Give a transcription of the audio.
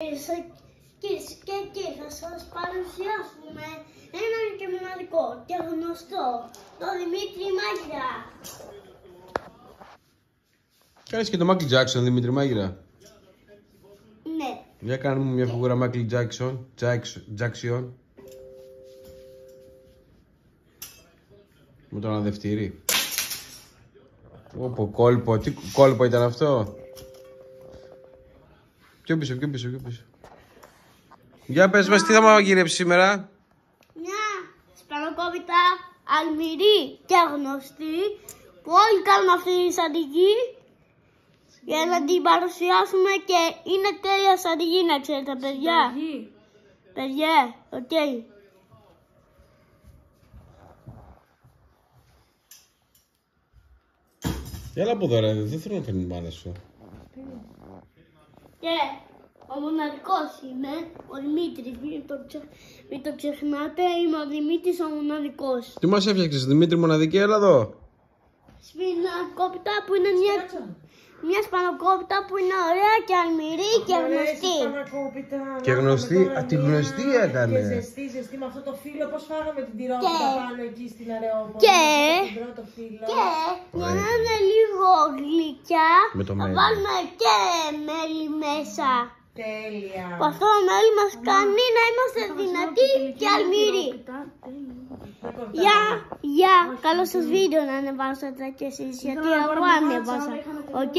Και θα σας παρουσιάσουμε έναν και μοναδικό και γνωστό, τον Δημήτρη Μάγειρα. Κάνεις και το Μάικλ Τζάκσον, Δημήτρη Μάγειρα. Ναι. Για κάνε μου μια φιγούρα Μάικλ Τζάκσον. Με το αναδευτήρι. Όπο κόλπο, τι κόλπο ήταν αυτό. Πιο πίσω. Για πες μας τι θα μαγειρέψεις σήμερα. Μια σπανοκόπιτα αλμυρή και γνωστή που όλοι κάνουμε αυτή τη σαντιγή για να την παρουσιάσουμε και είναι τέλεια σαντιγή, να ξέρετε παιδιά. Παιδιά, οκ. Έλα από εδώ ρε, δεν θέλω να φέρνει μάνα σου. Και ο μοναδικός είμαι, ο Δημήτρης, μην το ξεχνάτε, είμαι ο Δημήτρης ο μοναδικός. Τι μας έφτιαξες Δημήτρη μοναδική, έλα εδώ. Σπανοκόπιτα που είναι μια σπανοκόπιτα που είναι ωραία και αλμυρή και γνωστή. Και γνωστή, τη γνωστή έκανε. Και ζεστή με αυτό το φύλλο, πώς φάγαμε την τυρόπιτα πάνω εκεί στην Αρεόπολη. Και για να είναι λίγο γλυκιά, θα μέλι. βάλουμε και μέλι μέσα. Τέλεια. Που αυτό το μέλι μας κάνει να είμαστε δυνατοί και αλμυροί. Γεια, καλό σας βίντεο να ανεβάσετε κι εσείς, γιατί εγώ ανέβασα. Οκ.